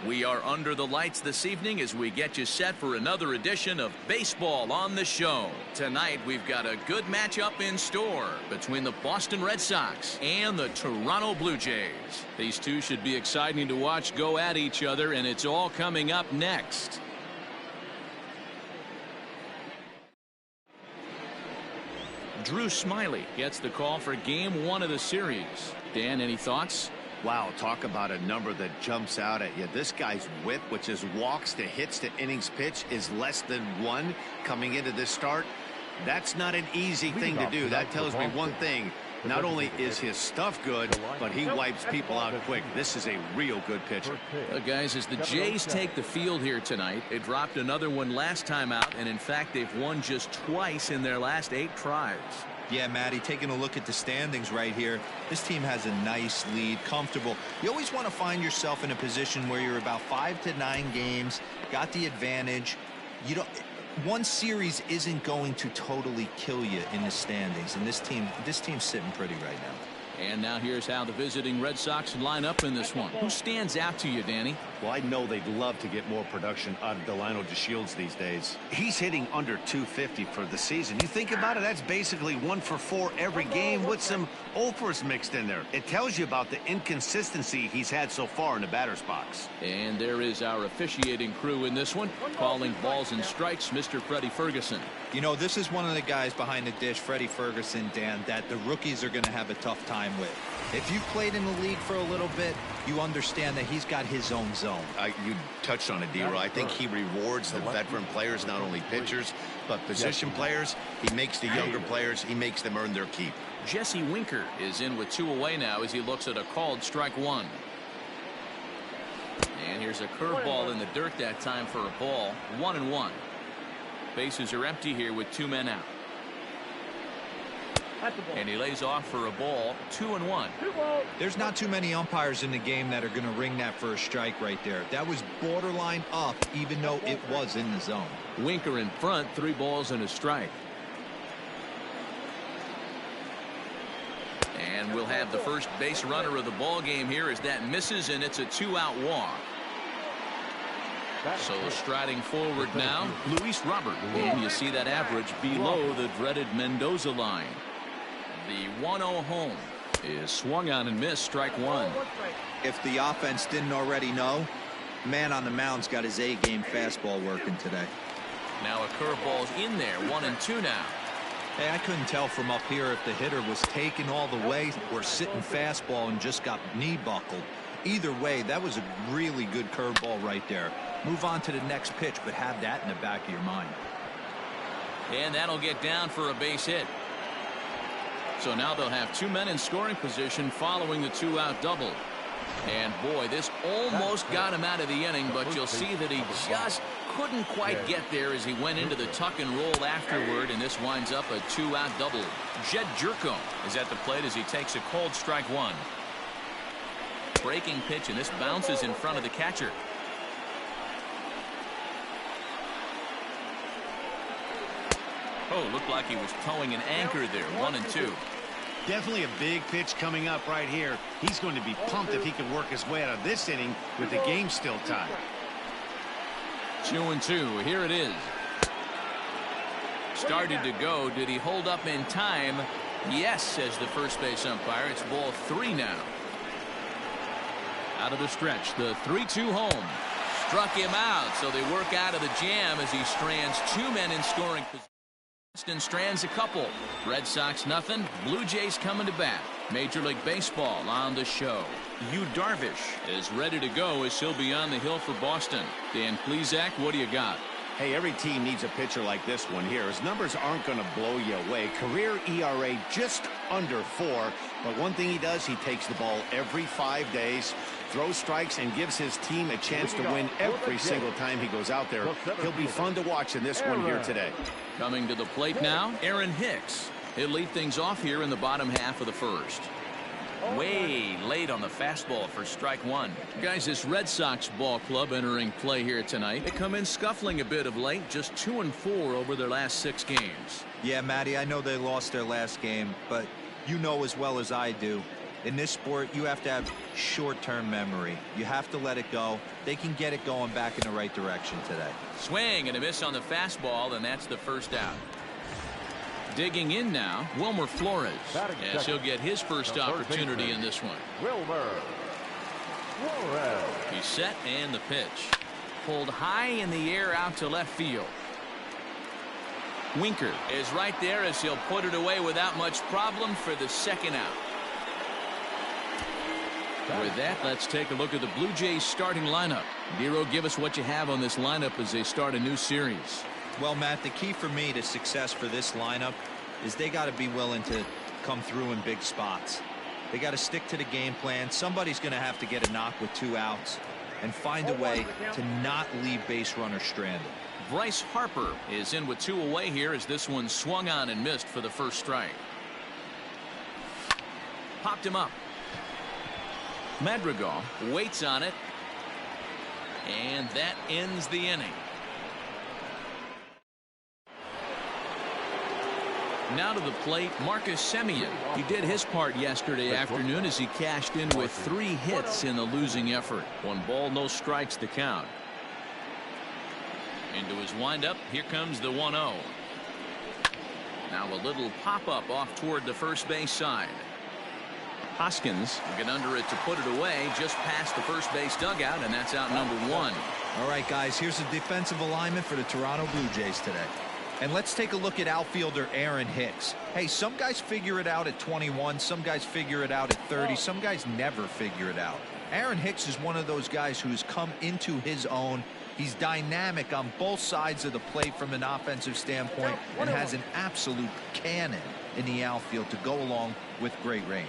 We are under the lights this evening as we get you set for another edition of Baseball on the Show. Tonight we've got a good matchup in store between the Boston Red Sox and the Toronto Blue Jays. These two should be exciting to watch go at each other, and it's all coming up next. Drew Smyly gets the call for game 1 of the series. Dan, any thoughts? Wow, talk about a number that jumps out at you. This guy's whip, which is walks to hits to innings pitch, is less than 1 coming into this start. That's not an easy thing to do. That tells me one thing. Not only is his stuff good, but he wipes people out quick. This is a real good pitcher. Guys, as the Jays take the field here tonight, they dropped another one last time out, and in fact, they've won just twice in their last 8 tries. Yeah, Matty, taking a look at the standings right here, this team has a nice lead, comfortable. You always want to find yourself in a position where you're about 5 to 9 games, got the advantage. You don't. One series isn't going to totally kill you in the standings, and this team's sitting pretty right now. And now here's how the visiting Red Sox line up in this one. Who stands out to you, Danny? Well, I know they'd love to get more production out of Delino DeShields these days. He's hitting under 250 for the season. You think about it, that's basically 1 for 4 every game with some offers mixed in there. It tells you about the inconsistency he's had so far in the batter's box. And there is our officiating crew in this one, calling balls and strikes, Mr. Freddie Ferguson. You know, this is one of the guys behind the dish, Freddie Ferguson, Dan, that the rookies are going to have a tough time with. If you've played in the league for a little bit, you understand that he's got his own zone. You touched on it, D-Roy. I think he rewards the veteran players, not only pitchers, but position players. He makes the younger players, he makes them earn their keep. Jesse Winker is in with 2 away now as he looks at a called strike 1. And here's a curveball in the dirt that time for a ball. 1-1. Bases are empty here with 2 men out. And he lays off for a ball. 2-1. There's not too many umpires in the game that are going to ring that for a strike right there. That was borderline up, even though it was in the zone. Winker in front, 3 balls and a strike. And we'll have the first base runner of the ball game here as that misses, and it's a 2-out walk. So striding forward now, Luis Robert. And you see that average below the dreaded Mendoza line. The 1-0 home is swung on and missed, strike 1. If the offense didn't already know, man on the mound's got his A-game fastball working today. Now a curveball's in there, 1-2 now. Hey, I couldn't tell from up here if the hitter was taken all the way or sitting fastball and just got knee buckled. Either way, that was a really good curveball right there. Move on to the next pitch, but have that in the back of your mind. And that'll get down for a base hit. So now they'll have 2 men in scoring position following the 2-out double. And boy, this almost got him out of the inning, but you'll see that he just couldn't quite get there as he went into the tuck and roll afterward, and this winds up a 2-out double. Jed Jerko is at the plate as he takes a called strike 1. Breaking pitch, and this bounces in front of the catcher. Oh, looked like he was towing an anchor there. 1-2. Definitely a big pitch coming up right here. He's going to be pumped if he can work his way out of this inning with the game still tied. 2-2. Here it is. Started to go. Did he hold up in time? Yes, says the first base umpire. It's ball 3 now. Out of the stretch, the 3-2 home. Struck him out, so they work out of the jam as he strands 2 men in scoring position. Boston strands a couple. Red Sox nothing. Blue Jays coming to bat. Major League Baseball on the show. Yu Darvish is ready to go as he'll be on the hill for Boston. Dan Plesac, what do you got? Hey, every team needs a pitcher like this one here. His numbers aren't going to blow you away. Career ERA just under 4. But one thing he does, he takes the ball every 5 days, throws strikes, and gives his team a chance to win every single time he goes out there. He'll be fun to watch in this one here today. Coming to the plate now, Aaron Hicks. He'll lead things off here in the bottom half of the first. Way late on the fastball for strike 1. Guys, this Red Sox ball club entering play here tonight. They come in scuffling a bit of late, just 2-4 over their last 6 games. Yeah, Matty, I know they lost their last game, but you know as well as I do, In this sport, you have to have short-term memory. You have to let it go. They can get it going back in the right direction today. Swing and a miss on the fastball, and that's the first out. Digging in now, Wilmer Flores, as he'll get his first opportunity in this one. Wilmer Flores. He's set, and the pitch. Pulled high in the air out to left field. Winker is right there as he'll put it away without much problem for the second out. With that, let's take a look at the Blue Jays starting lineup. Nero, give us what you have on this lineup as they start a new series. Well, Matt, the key for me to success for this lineup is they got to be willing to come through in big spots. They got to stick to the game plan. Somebody's going to have to get a knock with 2 outs and find a way to not leave base runners stranded. Bryce Harper is in with 2 away here as this one swung on and missed for the first strike. Popped him up. Madrigal waits on it, and that ends the inning. Now to the plate, Marcus Semien. He did his part yesterday afternoon as he cashed in with 3 hits in the losing effort. 1 ball, no strikes to count. Into his windup, here comes the 1-0. Now a little pop-up off toward the first base side. Hoskins will get under it to put it away just past the first base dugout, and that's out number 1. All right, guys, here's the defensive alignment for the Toronto Blue Jays today. And let's take a look at outfielder Aaron Hicks. Hey, some guys figure it out at 21. Some guys figure it out at 30. Some guys never figure it out. Aaron Hicks is one of those guys who's come into his own. He's dynamic on both sides of the plate from an offensive standpoint and has an absolute cannon in the outfield to go along with great range.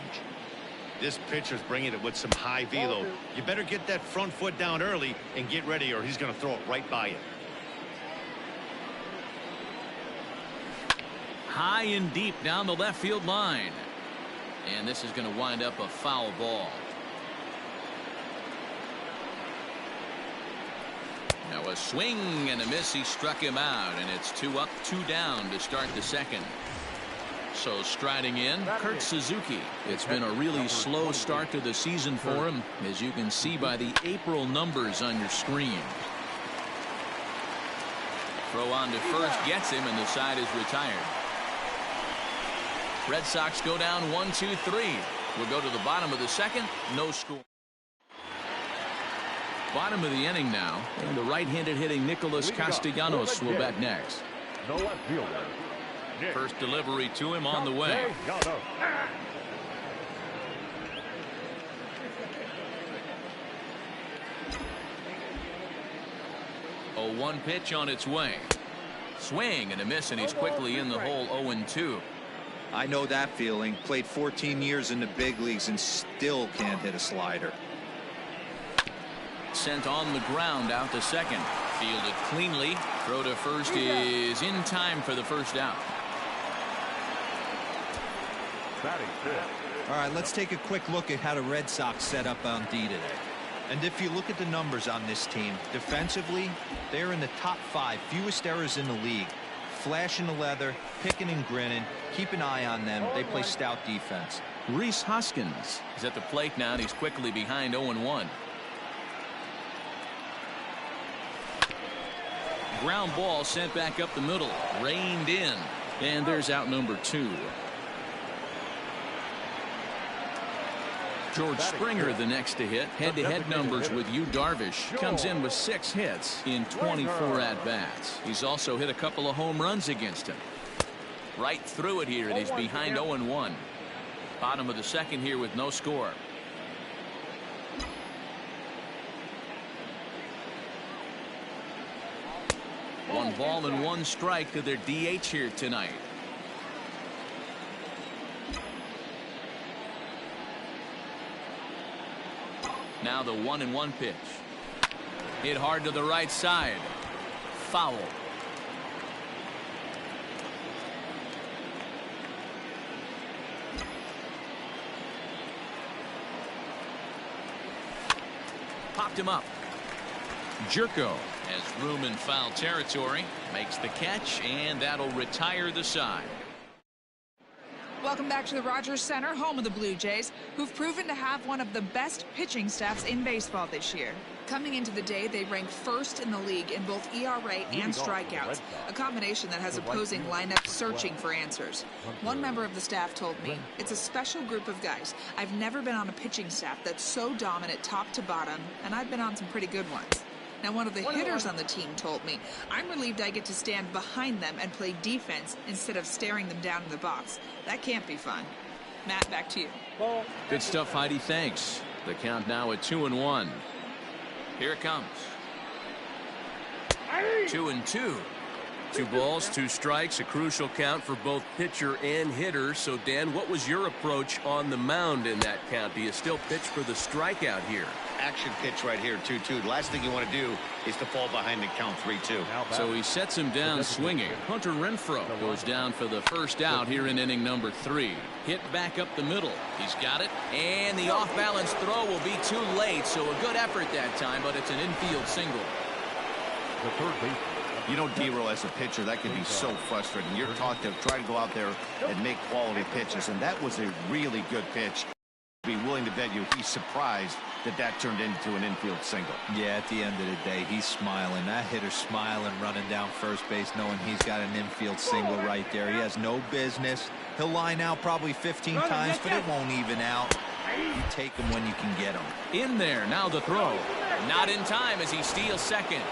This pitcher's bringing it with some high velo. You better get that front foot down early and get ready, or he's going to throw it right by you. High and deep down the left field line. And this is going to wind up a foul ball. Now a swing and a miss. He struck him out, and it's 2 up, 2 down to start the second. So striding in, Kurt Suzuki. It's been a really slow start to the season for him, as you can see by the April numbers on your screen. Throw on to first, gets him, and the side is retired. Red Sox go down 1-2-3. We'll go to the bottom of the second. No score. Bottom of the inning now, and the right-handed hitting Nicholas Castellanos will bat next. The left fielder. First delivery to him on the way. A 1 pitch on its way. Swing and a miss, and he's quickly in the hole. 0-2. I know that feeling. Played 14 years in the big leagues and still can't hit a slider. Sent on the ground out to second. Fielded cleanly. Throw to first is in time for the first out. All right, let's take a quick look at how the Red Sox set up on D today. And if you look at the numbers on this team, defensively, they're in the top 5, fewest errors in the league. Flashing the leather, picking and grinning. Keep an eye on them. They play stout defense. Rhys Hoskins is at the plate now, and he's quickly behind 0-1. Ground ball sent back up the middle. Reined in. And there's out number 2. George Springer the next to hit. Head-to-head numbers with Yu Darvish. Comes in with 6 hits in 24 at-bats. He's also hit a couple of home runs against him. Right through it here, and he's behind 0-1. Bottom of the second here with no score. One ball and 1 strike to their DH here tonight. Now the 1-1 pitch. Hit hard to the right side. Foul. Popped him up. Jerko has room in foul territory. Makes the catch, and that'll retire the side. Welcome back to the Rogers Center, home of the Blue Jays, who've proven to have one of the best pitching staffs in baseball this year. Coming into the day, they rank first in the league in both ERA and strikeouts, a combination that has opposing lineups searching for answers. One member of the staff told me, "It's a special group of guys. I've never been on a pitching staff that's so dominant top to bottom, and I've been on some pretty good ones." Now, one of the hitters on the team told me, "I'm relieved I get to stand behind them and play defense instead of staring them down in the box. That can't be fun." Matt, back to you. Good stuff, Heidi. Thanks. The count now at 2-1. Here it comes. 2-2. 2 balls, 2 strikes, a crucial count for both pitcher and hitter. So, Dan, what was your approach on the mound in that count? Do you still pitch for the strikeout here? Action pitch right here, 2-2. The last thing you want to do is to fall behind and count 3-2. So he sets him down swinging. Hunter Renfroe goes down for the first out here in inning number 3. Hit back up the middle. He's got it. And the off-balance throw will be too late. So a good effort that time, but it's an infield single. The third baseman. You know, D-Roll, as a pitcher, that can be so frustrating. You're taught to try to go out there and make quality pitches, and that was a really good pitch. Be willing to bet you he's surprised that turned into an infield single. Yeah, at the end of the day, he's smiling. That hitter's smiling, running down first base, knowing he's got an infield single right there. He has no business. He'll line out probably 15 times, but it won't even out. You take him when you can get him. In there, now the throw. Not in time as he steals second.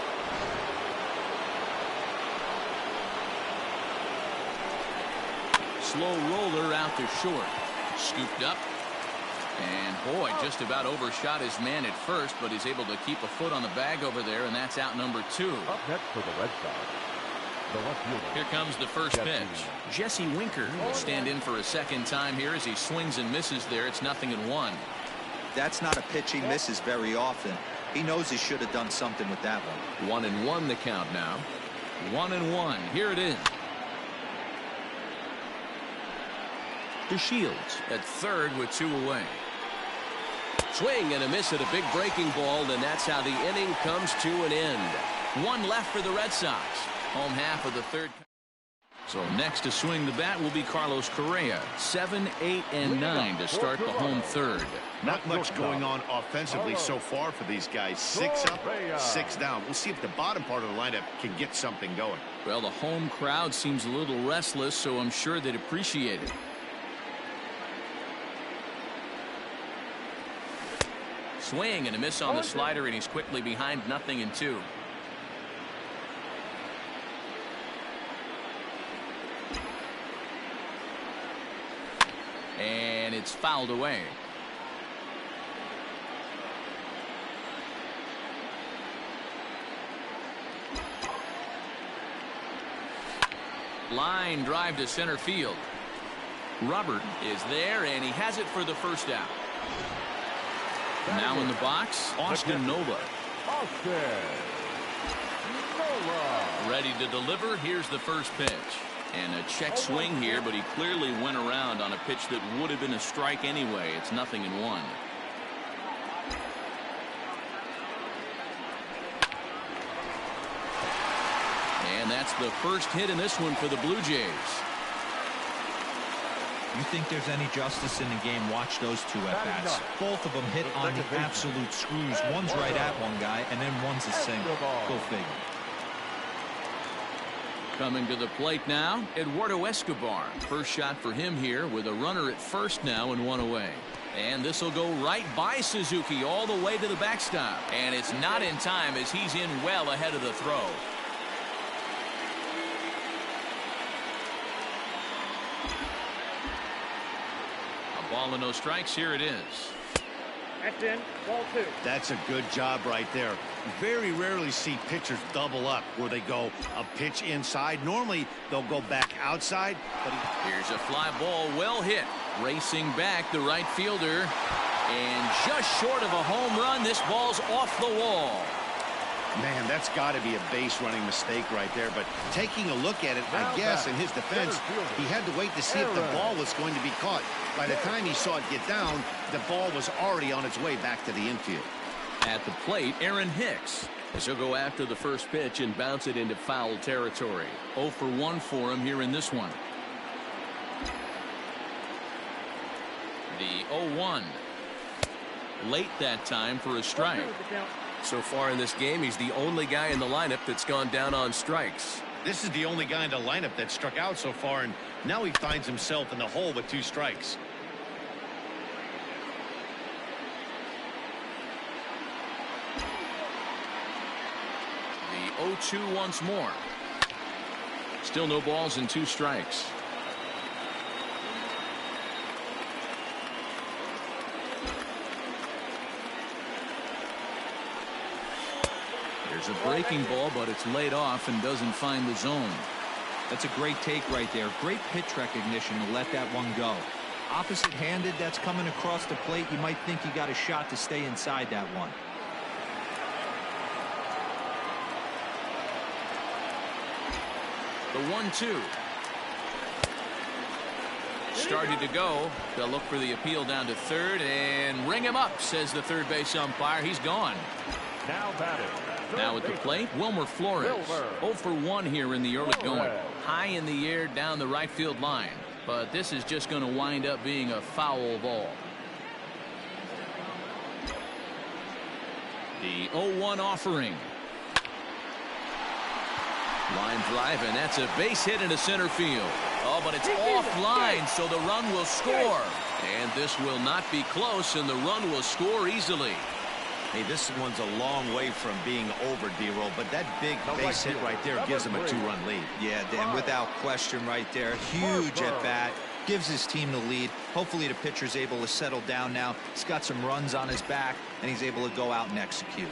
Slow roller out to short. Scooped up. And boy, just about overshot his man at first, but he's able to keep a foot on the bag over there, and that's out number 2. Up next for the Red Sox, the left fielder. Here comes the first pitch. Jesse Winker will stand in for a second time here as he swings and misses there. It's 0-1. That's not a pitch he misses very often. He knows he should have done something with that one. 1-1 the count now. 1-1. Here it is. To Shields at third with 2 away. Swing and a miss at a big breaking ball, and that's how the inning comes to an end. 1 left for the Red Sox. Home half of the third. So next to swing the bat will be Carlos Correa. 7, 8, and 9 to start the home third. Not much going on offensively so far for these guys. 6 up, 6 down. We'll see if the bottom part of the lineup can get something going. Well, the home crowd seems a little restless, so I'm sure they'd appreciate it. Swing and a miss on the slider, and he's quickly behind 0-2. And it's fouled away. Line drive to center field. Robert is there, and he has it for the first out. Now in the box, Austin Nola. Ready to deliver. Here's the first pitch. And a check swing here, but he clearly went around on a pitch that would have been a strike anyway. It's 0-1. And that's the first hit in this one for the Blue Jays. You think there's any justice in the game? Watch those 2 at-bats. Both of them hit on the absolute screws. One's right at one guy, and then one's a single. Go figure. Coming to the plate now, Eduardo Escobar. First shot for him here with a runner at first now and 1 away. And this will go right by Suzuki all the way to the backstop. And it's not in time as he's in well ahead of the throw. Ball and no strikes. Here it is. That's in. Ball 2. That's a good job right there. Very rarely see pitchers double up where they go a pitch inside. Normally they'll go back outside. But here's a fly ball, well hit. Racing back the right fielder. And just short of a home run, this ball's off the wall. Man, that's got to be a base running mistake right there. But taking a look at it, I guess in his defense, he had to wait to see if the ball was going to be caught. By the time he saw it get down, the ball was already on its way back to the infield. At the plate, Aaron Hicks. As he'll go after the first pitch and bounce it into foul territory. 0 for 1 for him here in this one. The 0-1. Late that time for a strike. So far in this game, he's the only guy in the lineup that's gone down on strikes. This is the only guy in the lineup that struck out so far, and now he finds himself in the hole with 2 strikes. The 0-2 once more. Still no balls and 2 strikes. There's a breaking ball, but it's laid off and doesn't find the zone. That's a great take right there. Great pitch recognition to let that one go. Opposite-handed, that's coming across the plate. You might think you got a shot to stay inside that one. The 1-2. Started to go. They'll look for the appeal down to third and ring him up, says the third base umpire. He's gone. Now batting. Now at the plate, Wilmer Flores. 0 for 1 here in the early going. High in the air down the right field line. But this is just going to wind up being a foul ball. The 0-1 offering. Line drive, and that's a base hit into center field. Oh, but it's offline, so the run will score. And this will not be close, and the run will score easily. Hey, this one's a long way from being over, D-Roll, but that big base hit right there gives him a 2-run lead. Yeah, Dan, without question right there. Huge at bat. Gives his team the lead. Hopefully the pitcher's able to settle down now. He's got some runs on his back, and he's able to go out and execute.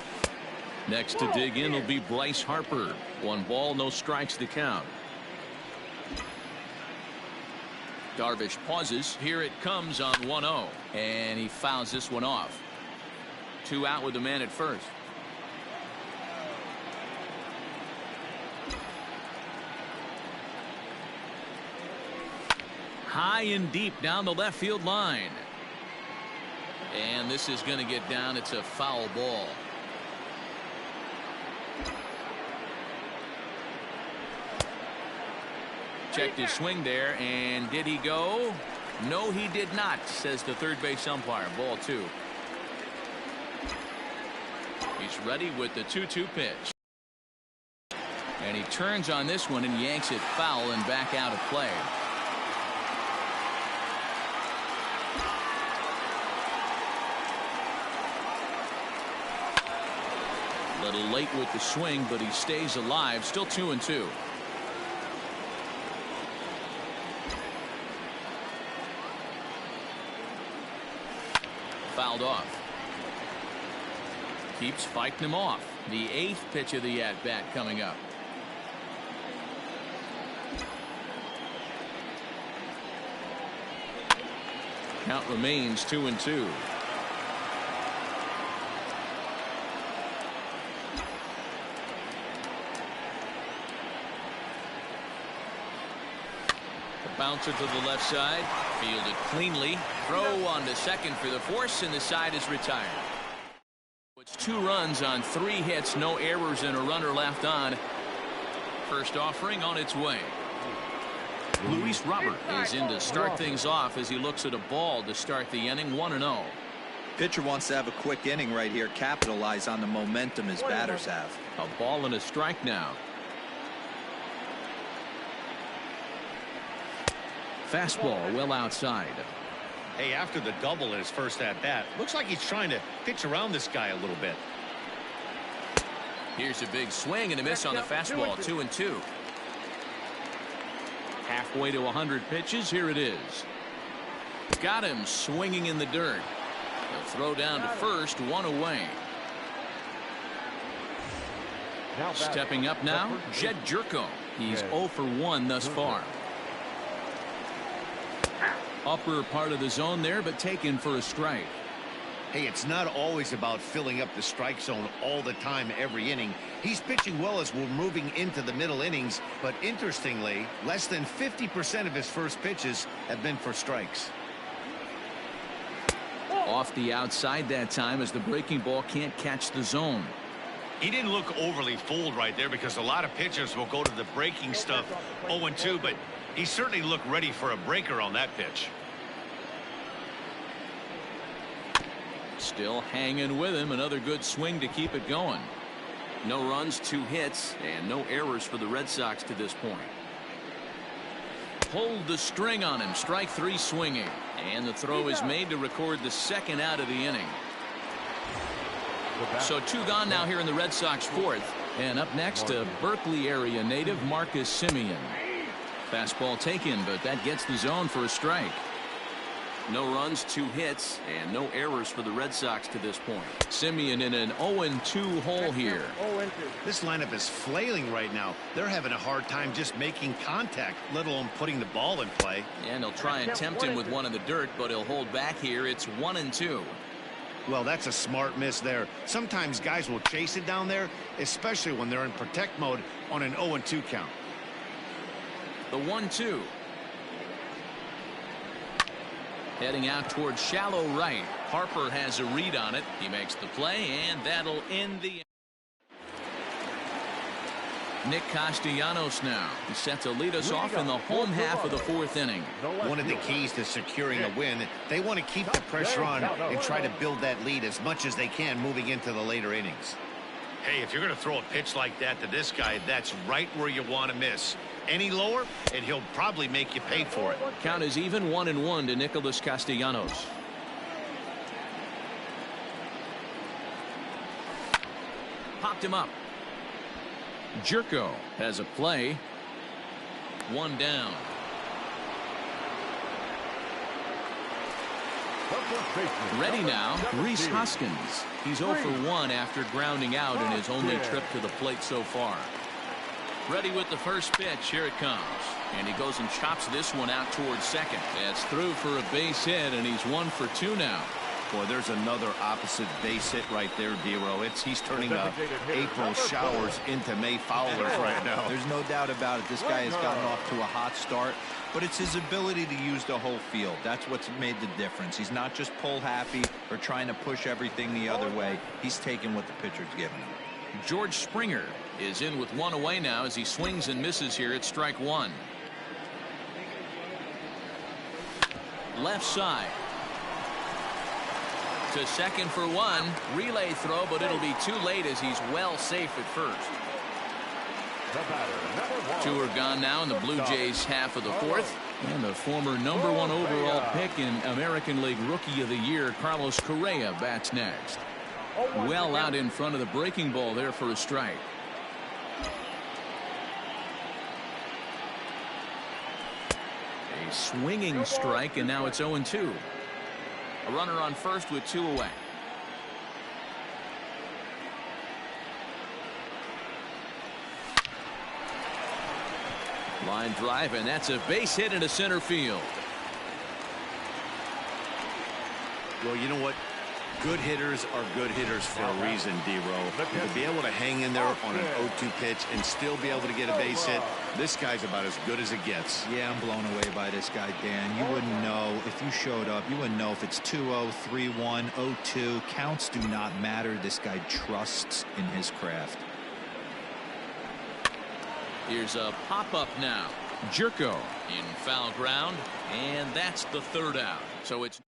Next to dig in will be Bryce Harper. 1 ball, no strikes to count. Darvish pauses. Here it comes on 1-0. And he fouls this one off. 2 out with the man at first. High and deep down the left field line. And this is going to get down. It's a foul ball. Checked his swing there, and did he go? No, he did not, says the third base umpire. Ball 2. He's ready with the 2-2 pitch. And he turns on this one and yanks it foul and back out of play. A little late with the swing, but he stays alive. Still 2-2. Fouled off. Keeps fighting him off. The 8th pitch of the at-bat coming up. Count remains 2-2. Bouncer to the left side. Fielded cleanly. Throw on to second for the force, and the side is retired. It's 2 runs on 3 hits, no errors, and a runner left on. First offering on its way. Luis Robert is in to start things off as he looks at a ball to start the inning. 1-0. Pitcher wants to have a quick inning right here, capitalize on the momentum his batters have. A ball and a strike now. Fastball well outside. Hey, after the double in his first at-bat, looks like he's trying to pitch around this guy a little bit. Here's a big swing and a miss on the fastball. 2-2. Halfway to 100 pitches. Here it is. Got him swinging in the dirt. The throw down to first. 1 away. Stepping up now, Jed Jerko. He's 0 for 1 thus far. Upper part of the zone there, but taken for a strike. Hey, it's not always about filling up the strike zone all the time every inning. He's pitching well as we're moving into the middle innings, but interestingly, less than 50% of his first pitches have been for strikes. Off the outside that time as the breaking ball can't catch the zone. He didn't look overly fooled right there because a lot of pitchers will go to the breaking stuff 0-2, but he certainly looked ready for a breaker on that pitch. Still hanging with him. Another good swing to keep it going. No runs, 2 hits, and no errors for the Red Sox to this point. Pulled the string on him. Strike 3 swinging. And the throw is made to record the 2nd out of the inning. So 2 gone now here in the Red Sox 4th. And up next, a Berkeley area native, Marcus Semien. Fastball taken, but that gets the zone for a strike. No runs, 2 hits, and no errors for the Red Sox to this point. Semien in an 0-2 hole here. This lineup is flailing right now. They're having a hard time just making contact, let alone putting the ball in play. And he'll try and tempt him with one in the dirt, but he'll hold back here. It's 1-2. Well, that's a smart miss there. Sometimes guys will chase it down there, especially when they're in protect mode on an 0-2 count. The 1-2. Heading out towards shallow right. Harper has a read on it. He makes the play, and that'll end the. Nick Castellanos now. He's set to lead us off in the home half of the 4th inning. One of the keys to securing a win, they want to keep the pressure on and try to build that lead as much as they can moving into the later innings. Hey, if you're going to throw a pitch like that to this guy, that's right where you want to miss. Any lower, and he'll probably make you pay for it. Count is even 1-1 to Nicholas Castellanos. Popped him up. Jerko has a play. 1 down. Ready now, Rhys Hoskins. He's 0 for 1 after grounding out in his only trip to the plate so far. Ready with the first pitch. Here it comes. And he goes and chops this one out towards second. That's through for a base hit, and he's 1 for 2 now. Boy, there's another opposite base hit right there, Dero. He's turning April showers into May foulers right now. There's no doubt about it. This guy has gotten off to a hot start, but it's his ability to use the whole field. That's what's made the difference. He's not just pull happy or trying to push everything the other way. He's taking what the pitcher's giving him. George Springer is in with 1 away now as he swings and misses here at strike 1. Left side. To second for 1. Relay throw, but it'll be too late as he's well safe at first. 2 are gone now in the Blue Jays half of the 4th. And the former #1 overall pick in American League Rookie of the Year, Carlos Correa, bats next. Well out in front of the breaking ball there for a strike. A swinging strike, and now it's 0-2. A runner on first with 2 away. Line drive, and that's a base hit into center field. Well, you know what? Good hitters are good hitters for a reason, D-Row. To be able to hang in there on an 0-2 pitch and still be able to get a base hit, this guy's about as good as it gets. Yeah, I'm blown away by this guy, Dan. You wouldn't know if you showed up. You wouldn't know if it's 2-0, 3-1, 0-2. Counts do not matter. This guy trusts in his craft. Here's a pop-up now. Jerko in foul ground, and that's the 3rd out. So it's.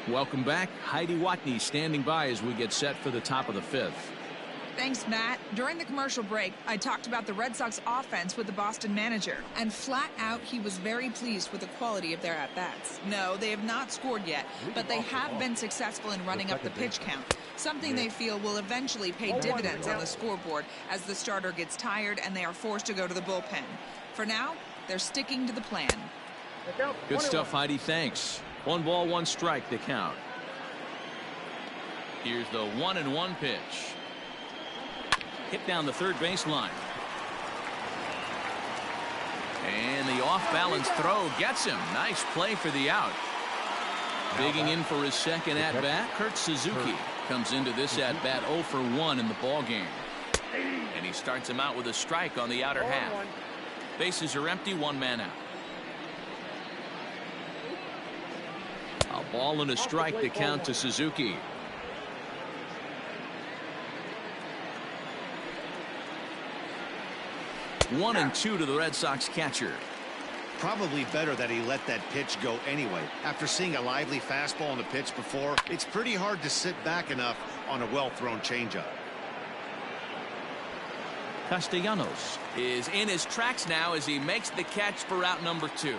Welcome back. Heidi Watney standing by as we get set for the top of the 5th. Thanks, Matt. During the commercial break, I talked about the Red Sox offense with the Boston manager, and flat out he was very pleased with the quality of their at-bats. No, they have not scored yet, but they have been successful in running up the pitch count, something they feel will eventually pay dividends on the scoreboard as the starter gets tired and they are forced to go to the bullpen. For now, they're sticking to the plan. Good stuff, Heidi. Thanks. 1 ball, 1 strike, the count. Here's the 1-1 pitch. Hit down the third baseline. And the off-balance throw gets him. Nice play for the out. Digging in for his second at-bat, Kurt Suzuki comes into this at-bat 0 for 1 in the ballgame. And he starts him out with a strike on the outer half. Bases are empty, 1 man out. A ball and a strike to count to Suzuki. One and 2 to the Red Sox catcher. probably better that he let that pitch go anyway. After seeing a lively fastball on the pitch before, it's pretty hard to sit back enough on a well-thrown changeup. Castellanos is in his tracks now as he makes the catch for out number 2.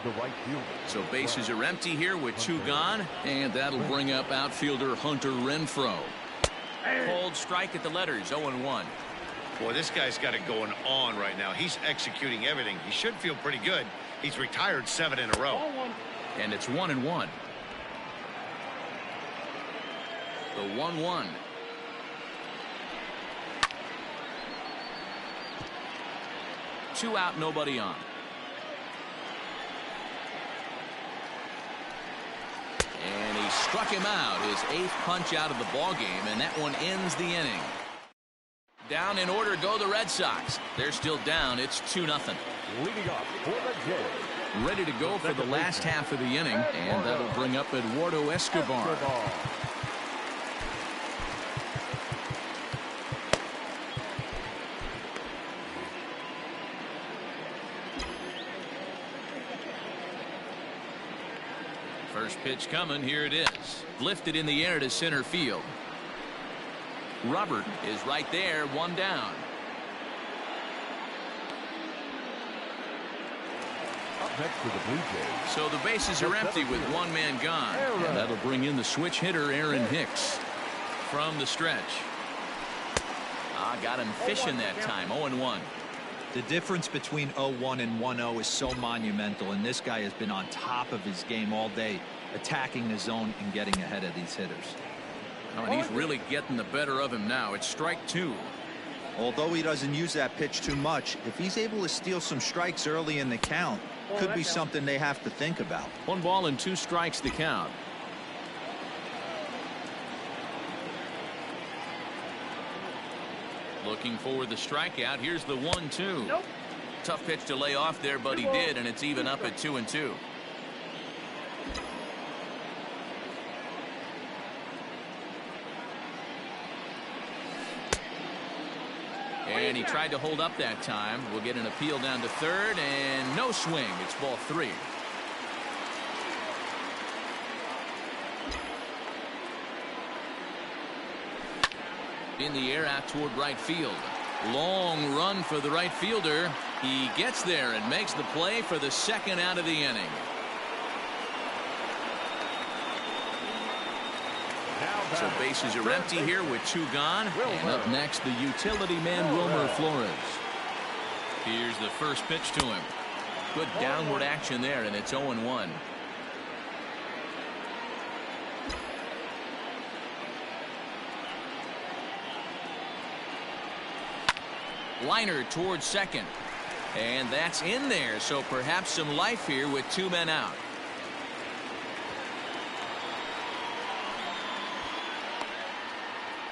The right fielder. So bases are empty here with 2 gone, and that'll bring up outfielder Hunter Renfroe. Cold strike at the letters, 0-1. Boy, this guy's got it going on right now. He's executing everything. He should feel pretty good. He's retired 7 in a row. And it's 1-1. The 1-1. Two out, nobody on. And he struck him out, his 8th punch out of the ball game, and that one ends the inning. Down in order go the Red Sox. They're still down. It's 2-0. Leading off for the Jays. Ready to go for the last half of the inning, and that'll bring up Eduardo Escobar. First pitch coming. Here it is. Lifted in the air to center field. Robert is right there, 1 down. Up next for the Blue Jays. So the bases are empty with 1 man gone. And that'll bring in the switch hitter, Aaron Hicks, from the stretch. Got him fishing that time, 0-1. The difference between 0-1 and 1-0 is so monumental, and this guy has been on top of his game all day, attacking the zone and getting ahead of these hitters. Oh, and he's really getting the better of him now. It's strike 2. Although he doesn't use that pitch too much, if he's able to steal some strikes early in the count, could be something they have to think about. 1 ball and 2 strikes to count. Looking for the strikeout. Here's the 1-2. Nope. Tough pitch to lay off there, but he did, and it's even up at 2-2. And he tried to hold up that time. We'll get an appeal down to third, and no swing. It's ball 3. In the air out toward right field. Long run for the right fielder. He gets there and makes the play for the 2nd out of the inning. So bases are empty here with 2 gone. And up next, the utility man, Wilmer Flores. Here's the first pitch to him. Good downward action there, and it's 0-1. Liner towards second. And that's in there, so perhaps some life here with 2 men out.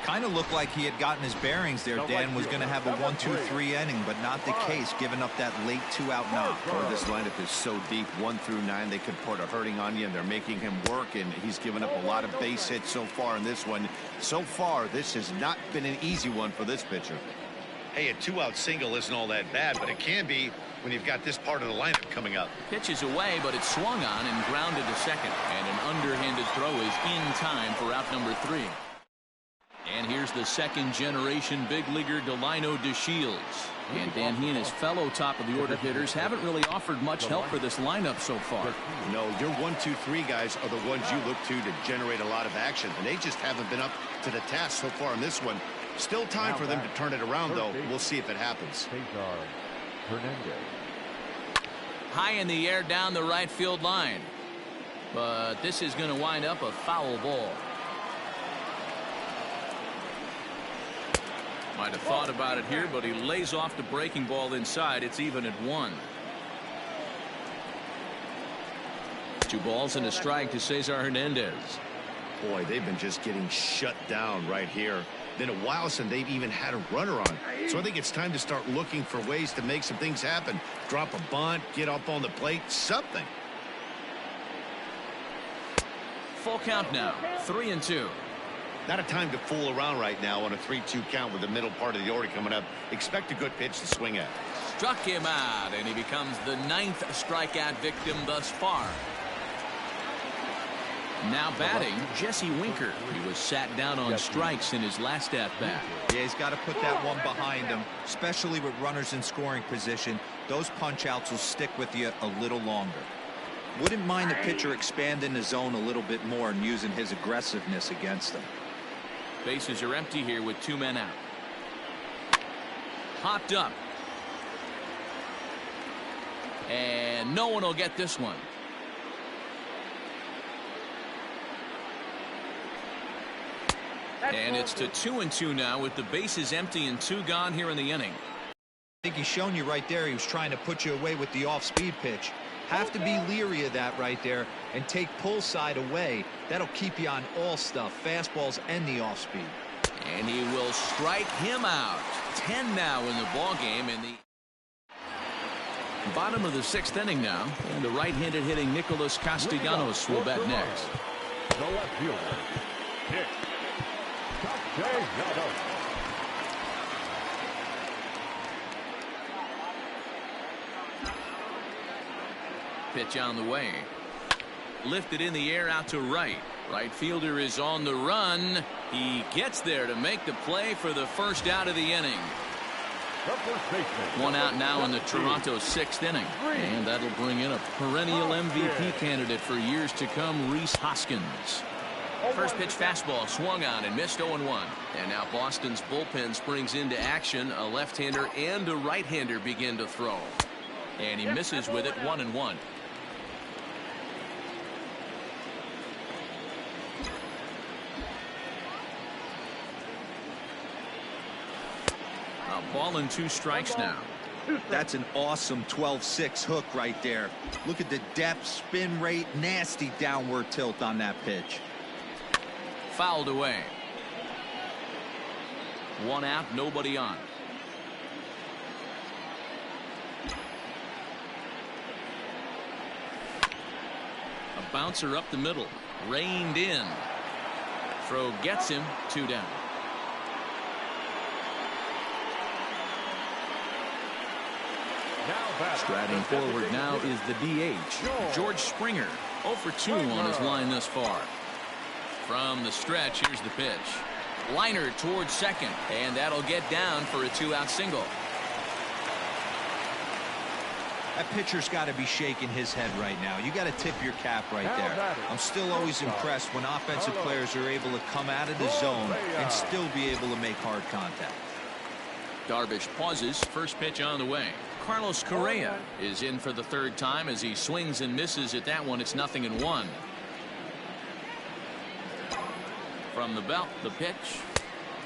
Kind of looked like he had gotten his bearings there. Dan was going to have a 1-2-3 inning, but not the case, giving up that late 2-out knock. Boy, this lineup is so deep, 1 through 9. They could put a hurting on you, and they're making him work, and he's given up a lot of base hits so far in this one. So far, this has not been an easy one for this pitcher. Hey, a 2-out single isn't all that bad, but it can be when you've got this part of the lineup coming up. Pitch is away, but it's swung on and grounded to second. And an underhanded throw is in time for out number 3. And here's the 2nd-generation big leaguer Delino DeShields. And Dan, he and his fellow top-of-the-order hitters haven't really offered much help for this lineup so far. No, your 1, 2, 3 guys are the ones you look to generate a lot of action, and they just haven't been up to the task so far in this one. Still time for them to turn it around, though. We'll see if it happens. High in the air down the right field line. But this is going to wind up a foul ball. Might have thought about it here, but he lays off the breaking ball inside. It's even at 1. 2 balls and a strike to Cesar Hernandez. Boy, they've been just getting shut down right here. Been a while since they've even had a runner on. So I think it's time to start looking for ways to make some things happen. Drop a bunt, get up on the plate, something. Full count now, 3-2. Not a time to fool around right now on a 3-2 count with the middle part of the order coming up. Expect a good pitch to swing at. Struck him out, and he becomes the 9th strikeout victim thus far. Now batting, Jesse Winker. He was sat down on strikes in his last at-bat. Yeah, he's got to put that one behind him, especially with runners in scoring position. Those punch-outs will stick with you a little longer. Wouldn't mind the pitcher expanding the zone a little bit more and using his aggressiveness against them. Bases are empty here with 2 men out. Hopped up. And no one will get this one. And it's to 2-2 now with the bases empty and 2 gone here in the inning. I think he's shown you right there. He was trying to put you away with the off-speed pitch. Have to be leery of that right there and take pull side away. That'll keep you on all stuff, fastballs and the off-speed. And he will strike him out. 10 now in the ball game in the bottom of the 6th inning now, and the right-handed hitting Nicholas Castellanos will bat next. The left fielder, Nick Castellanos. Pitch on the way. Lifted in the air out to right. Right fielder is on the run. He gets there to make the play for the first out of the inning. One out now in the Toronto 6th inning. And that'll bring in a perennial MVP candidate for years to come, Rhys Hoskins. First pitch fastball swung on and missed 0-1. And now Boston's bullpen springs into action. A left-hander and a right-hander begin to throw. And he misses with it, 1-1. A ball and 2 strikes now. That's an awesome 12-6 hook right there. Look at the depth, spin rate, nasty downward tilt on that pitch. Fouled away. 1 out, nobody on. A bouncer up the middle. Reined in. Throw gets him. 2 down. Striding forward now is the DH, George Springer. 0 for 2 on his line thus far. From the stretch, here's the pitch. Liner towards second, and that'll get down for a 2-out single. That pitcher's got to be shaking his head right now. You got to tip your cap right there. I'm still always impressed when offensive players are able to come out of the zone and still be able to make hard contact. Darvish pauses. First pitch on the way. Carlos Correa is in for the 3rd time as he swings and misses at that one. It's 0-1. From the belt, the pitch.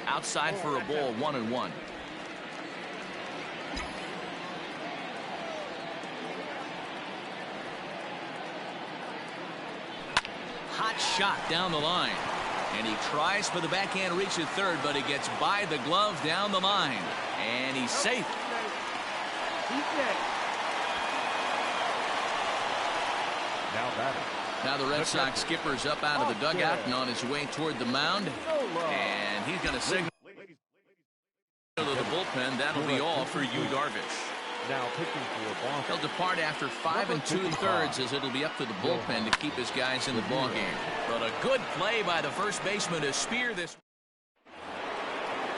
Outside for a ball, 1-1. Hot shot down the line. And he tries for the backhand reach at third, but he gets by the glove down the line. And he's safe. Now the Red Sox skipper's up out of the dugout and on his way toward the mound. And he's going to signal to the bullpen. That'll be all for Yu Darvish. Now pitching for Boston. He'll depart after 5 2/3 as it'll be up to the bullpen to keep his guys in the ballgame. But a good play by the first baseman to spear this.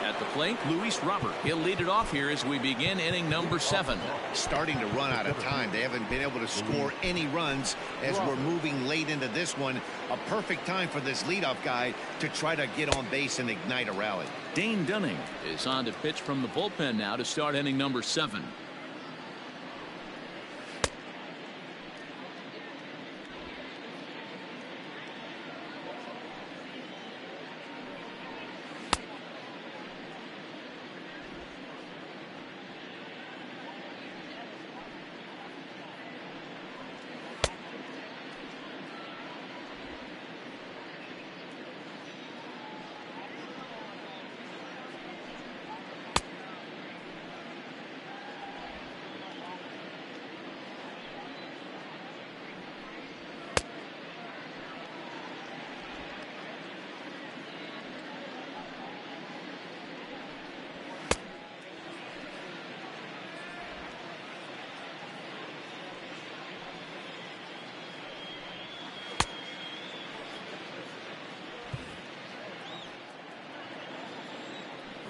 At the plate, Luis Robert. He'll lead it off here as we begin inning number 7. Starting to run out of time. They haven't been able to score any runs as we're moving late into this one. A perfect time for this leadoff guy to try to get on base and ignite a rally. Dane Dunning is on to pitch from the bullpen now to start inning number 7.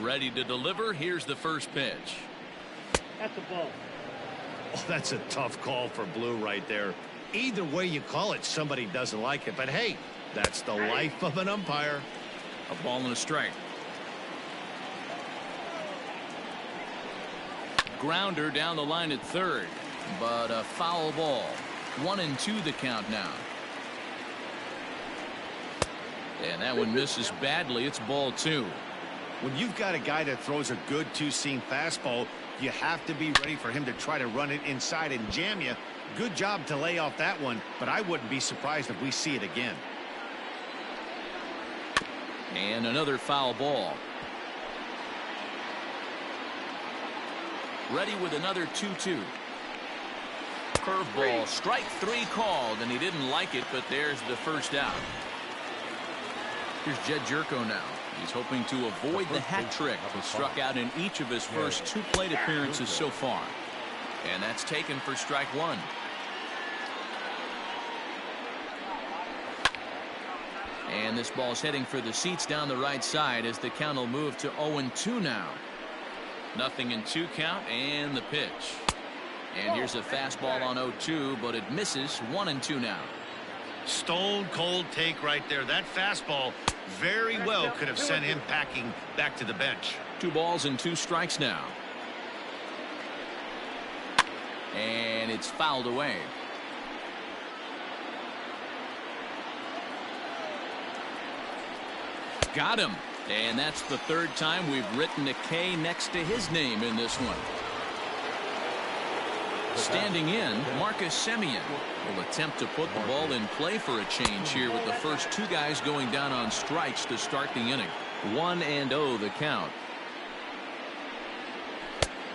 Ready to deliver. Here's the first pitch. That's a ball. Oh, that's a tough call for Blue right there. Either way you call it, somebody doesn't like it. But hey, that's the life of an umpire. A ball and a strike. Grounder down the line at third, but a foul ball. 1-2 the count now. And that one misses badly. It's ball 2. When you've got a guy that throws a good two-seam fastball, you have to be ready for him to try to run it inside and jam you. Good job to lay off that one, but I wouldn't be surprised if we see it again. And another foul ball. Ready with another 2-2. Curveball, strike 3 called, and he didn't like it, but there's the first out. Here's Jed Jerko now. He's hoping to avoid the hat trick. He struck out in each of his first 2 plate appearances so far. And that's taken for strike 1. And this ball's heading for the seats down the right side as the count will move to 0-2 now. 0-2 count and the pitch. And here's a fastball on 0-2, but it misses. 1-2 now. Stone cold take right there. That fastball very well could have sent him packing back to the bench. 2 balls and 2 strikes now. And it's fouled away. Got him. And that's the 3rd time we've written a K next to his name in this one. Standing in, Marcus Semien will attempt to put the ball in play for a change here with the first 2 guys going down on strikes to start the inning. 1-0 the count.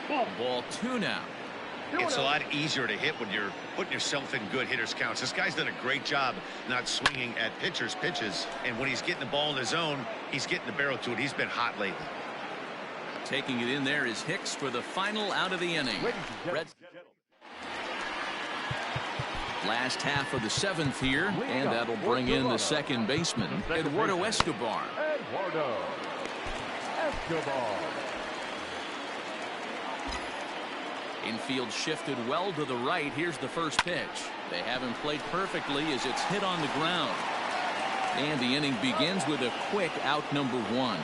Ball 2 now. It's a lot easier to hit when you're putting yourself in good hitters counts. This guy's done a great job not swinging at pitchers' pitches. And when he's getting the ball in his zone, he's getting the barrel to it. He's been hot lately. Taking it in there is Hicks for the final out of the inning. Last half of the 7th here, and that'll bring in the second baseman, Eduardo Escobar. Infield shifted well to the right. Here's the first pitch. They haven't played perfectly as it's hit on the ground. And the inning begins with a quick out number 1.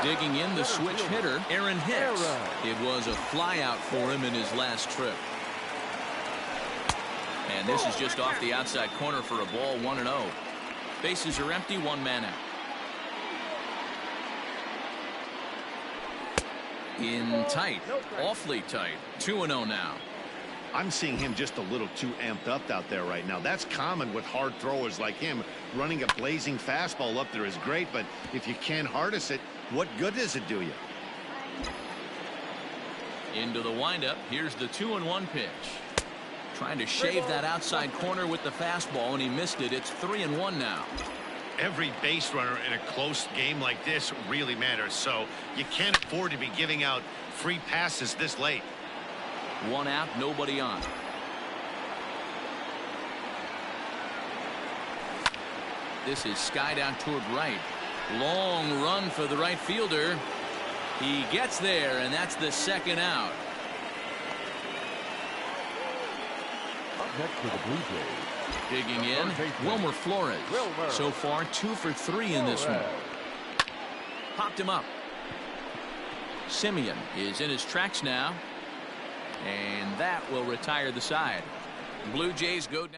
Digging in the switch hitter, Aaron Hicks. It was a fly out for him in his last trip. And this is just off the outside corner for a ball. 1-0. Bases are empty. 1 man out. In tight, awfully tight. 2-0 now. I'm seeing him just a little too amped up out there right now. That's common with hard throwers like him. Running a blazing fastball up there is great, but if you can't harness it, what good does it do you? Into the windup. Here's the 2-1 pitch. Trying to shave that outside corner with the fastball, and he missed it. It's 3-1 now. Every base runner in a close game like this really matters, so you can't afford to be giving out free passes this late. 1 out, nobody on. This is skied out toward right. Long run for the right fielder. He gets there, and that's the 2nd out. Up next for the Blue Jays. Digging in, Wilmer Flores. So far 2 for 3 in this one. Popped him up. Semien is in his tracks now, and that will retire the side. Blue Jays go down.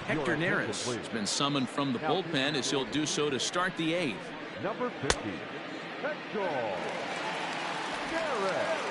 Hector Neris has been summoned from the bullpen as he'll do so to start the 8th. Number 50, Hector Neris.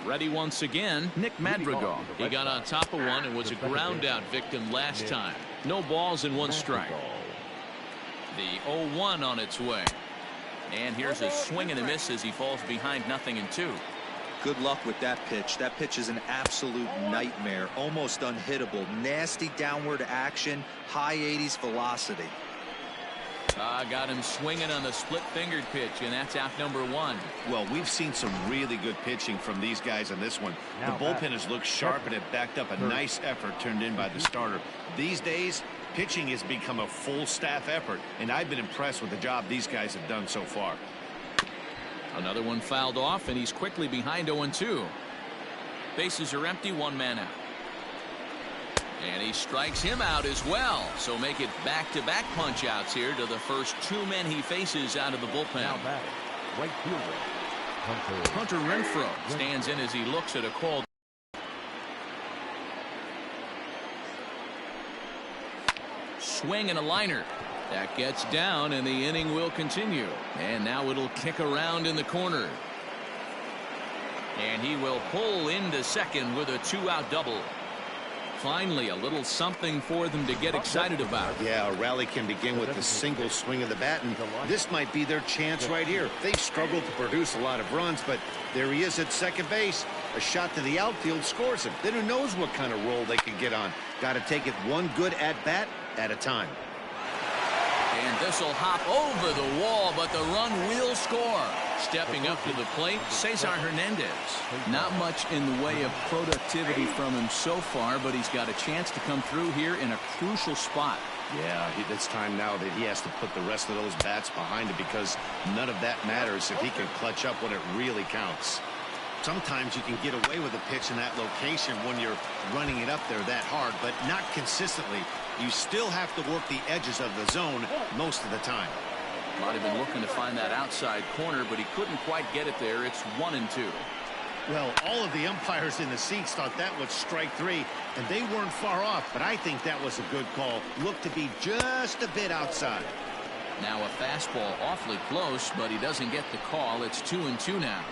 Ready once again, Nick Madrigal. He got on top of one and was a ground out victim last time. No balls and one strike. The 0-1 on its way. And here's a swing and a miss as he falls behind 0-2. Good luck with that pitch. That pitch is an absolute nightmare. Almost unhittable. Nasty downward action. High 80s velocity. Got him swinging on the split-fingered pitch, and that's out number 1. Well, we've seen some really good pitching from these guys on this one. The bullpen has looked sharp, and it backed up a nice effort turned in by the starter. These days, pitching has become a full staff effort, and I've been impressed with the job these guys have done so far. Another one fouled off, and he's quickly behind 0-2. Bases are empty, 1 man out. And he strikes him out as well. So make it back-to-back punch-outs here to the first 2 men he faces out of the bullpen. Now batting, right fielder, Hunter Renfroe stands in as he looks at a call. Swing and a liner. That gets down, and the inning will continue. And now it'll kick around in the corner. And he will pull into second with a 2-out double. Finally, a little something for them to get excited about. Yeah, a rally can begin with a single swing of the bat, and this might be their chance right here. They've struggled to produce a lot of runs, but there he is at second base. A shot to the outfield scores him. Then who knows what kind of roll they can get on. Got to take it one good at-bat at a time. And this will hop over the wall, but the run will score. Stepping up to the plate, Cesar Hernandez. Not much in the way of productivity from him so far, but he's got a chance to come through here in a crucial spot. Yeah, it's time now that he has to put the rest of those bats behind him, because none of that matters if he can clutch up when it really counts. Sometimes you can get away with a pitch in that location when you're running it up there that hard, but not consistently. You still have to work the edges of the zone most of the time. Might have been looking to find that outside corner, but he couldn't quite get it there. It's 1-2. Well, all of the umpires in the seats thought that was strike 3, and they weren't far off, but I think that was a good call. Looked to be just a bit outside. Now a fastball awfully close, but he doesn't get the call. It's 2-2 now.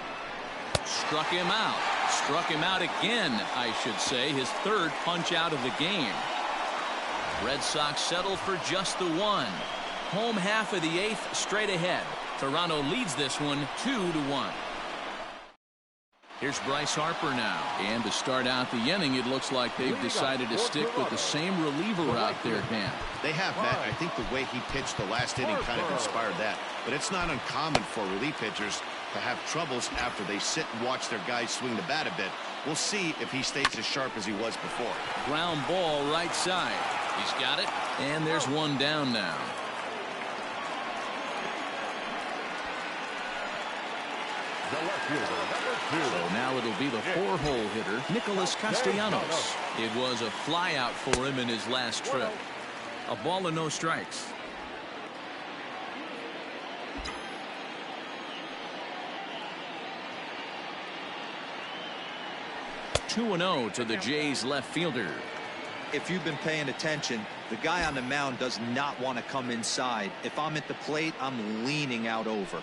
Struck him out. Struck him out again, I should say. His third punch out of the game. Red Sox settle for just the 1. Home half of the 8th straight ahead. Toronto leads this one 2-1. Here's Bryce Harper now. And to start out the inning, it looks like they've decided to stick with the same reliever out there, Dan. They have, Matt. I think the way he pitched the last inning kind of inspired that. But it's not uncommon for relief pitchers to have troubles after they sit and watch their guys swing the bat a bit. We'll see if he stays as sharp as he was before. Ground ball right side. He's got it. And there's one down now. So now it'll be the 4-hole hitter, Nicholas Castellanos. It was a fly out for him in his last trip. A ball and no strikes. (2-0) to the Jays left fielder. If you've been paying attention, the guy on the mound does not want to come inside. If I'm at the plate, I'm leaning out over.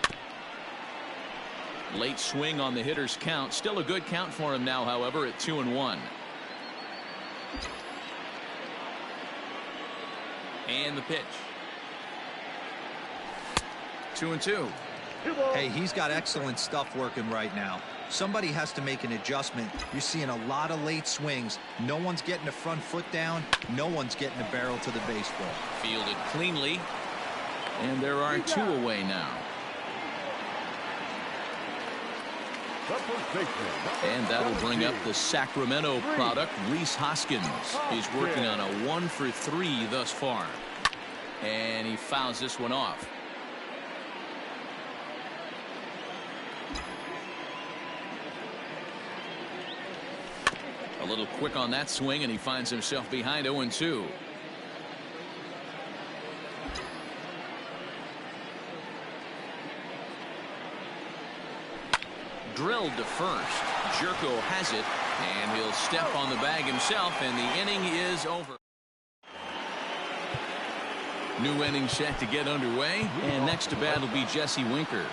Late swing on the hitter's count. Still a good count for him now, however, at 2-1. And the pitch. 2-2. Hey, he's got excellent stuff working right now. Somebody has to make an adjustment. You're seeing a lot of late swings. No one's getting the front foot down. No one's getting the barrel to the baseball. Fielded cleanly. And there are 2 away now. And that'll bring up the Sacramento product, Rhys Hoskins. He's working on a 1-for-3 thus far. And he fouls this one off. A little quick on that swing, and he finds himself behind 0-2. Drilled to first. Jerko has it, and he'll step on the bag himself, and the inning is over. New inning set to get underway, and next to bat will be Jesse Winker.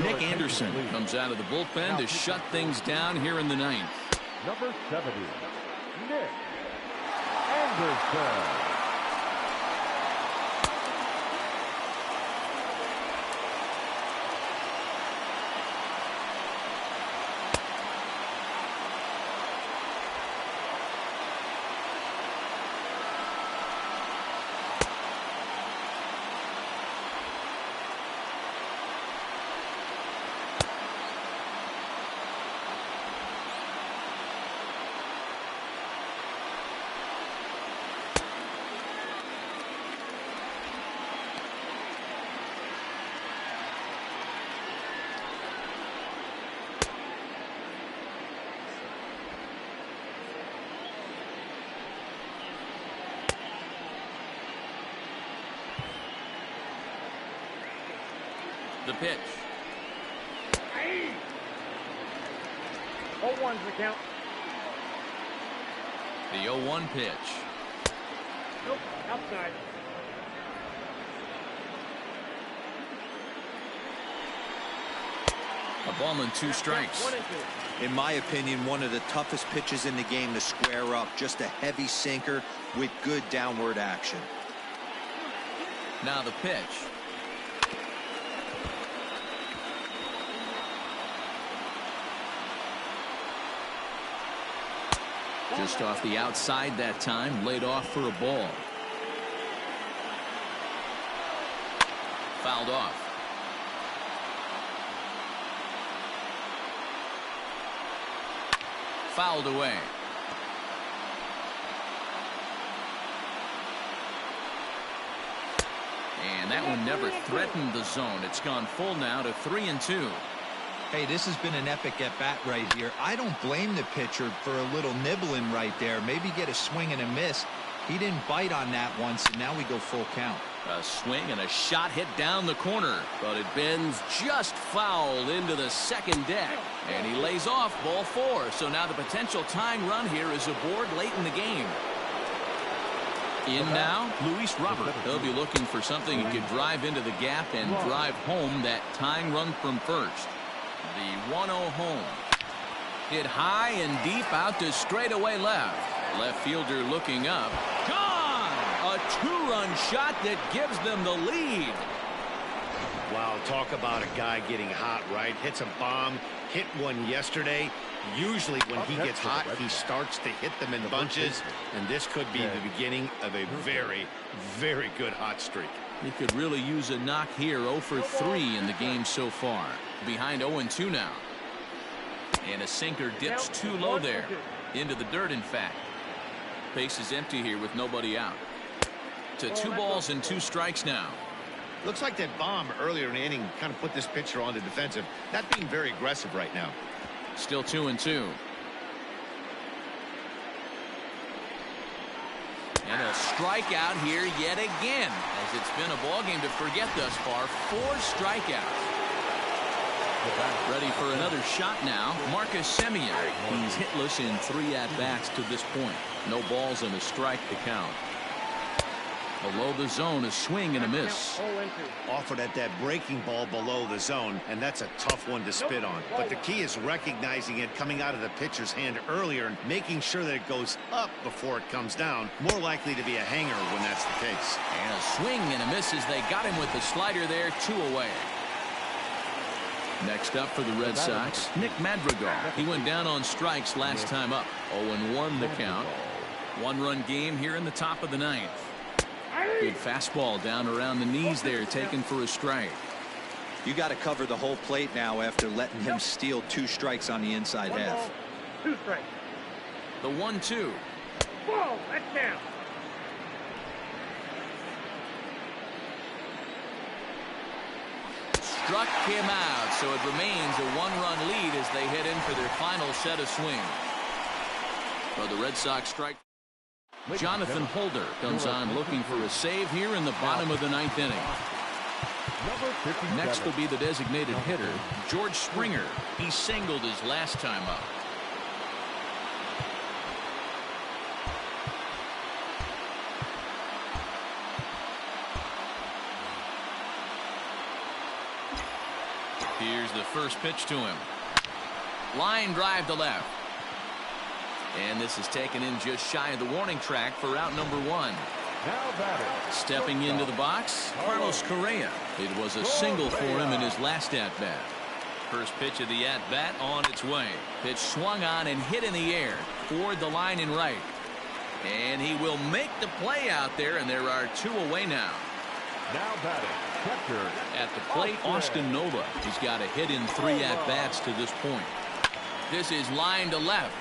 Nick Anderson comes out of the bullpen to shut things down here in the ninth. Number 70, Nick Anderson. The pitch. 0-1's the count. The 0-1 pitch. Nope, outside. A ball and 2 strikes. 1 and 2. In my opinion, one of the toughest pitches in the game to square up. Just a heavy sinker with good downward action. Now the pitch. Just off the outside that time, laid off for a ball. Fouled off. Fouled away. And that one never threatened the zone. It's gone full now to 3-2. Hey, this has been an epic at-bat right here. I don't blame the pitcher for a little nibbling right there. Maybe get a swing and a miss. He didn't bite on that one, so now we go full count. A swing and a shot hit down the corner, but it bends just foul into the second deck. And he lays off ball 4. So now the potential tying run here is aboard late in the game. In now, Luis Robert. He'll be looking for something he could drive into the gap and drive home that tying run from first. The 1-0 home. Hit high and deep out to straightaway left. Left fielder looking up. Gone! A 2-run shot that gives them the lead. Wow, talk about a guy getting hot, right? Hits a bomb, hit one yesterday. Usually when he gets hot, he starts to hit them in bunches, and this could be the beginning of a very, very good hot streak. He could really use a knock here. 0 for 3 in the game so far. Behind 0-2 now. And a sinker dips too low there. Into the dirt, in fact. Base is empty here with nobody out. To 2 balls and 2 strikes now. Looks like that bomb earlier in the inning kind of put this pitcher on the defensive. Not being very aggressive right now. Still 2-2. And a strikeout here yet again, as it's been a ball game to forget thus far. 4 strikeouts. Ready for another shot now. Marcus Semien. He's hitless in 3 at-bats to this point. No balls and a strike to count. Below the zone, a swing and a miss. Offered at that breaking ball below the zone, and that's a tough one to spit on. But the key is recognizing it coming out of the pitcher's hand earlier and making sure that it goes up before it comes down. More likely to be a hanger when that's the case. And a swing and a miss as they got him with the slider there. 2 away. Next up for the Red Sox, Nick Madrigal. He went down on strikes last time up. 0-1 the count. 1-run game here in the top of the 9th. Good fastball down around the knees there, taken for a strike. You got to cover the whole plate now after letting him steal 2 strikes on the inside half. 2 strikes. The 1-2. Whoa, that's down. Struck him out, so it remains a 1-run lead as they head in for their final set of swings. For the Red Sox strike. Jonathan Holder comes on looking for a save here in the bottom of the 9th inning. Next will be the designated hitter, George Springer. He singled his last time up. Here's the first pitch to him. Line drive to left. And this is taken in just shy of the warning track for out number 1. Now batting. Stepping into the box, Carlos Correa. It was a single for him in his last at-bat. First pitch of the at-bat on its way. Pitch swung on and hit in the air toward the line and right. And he will make the play out there, and there are 2 away now. Now batting. Catcher. At the plate, Austin Nova. He's got a hit in 3 at-bats to this point. This is line to left.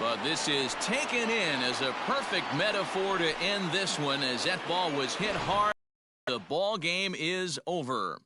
But this is taken in as a perfect metaphor to end this one, as that ball was hit hard. The ball game is over.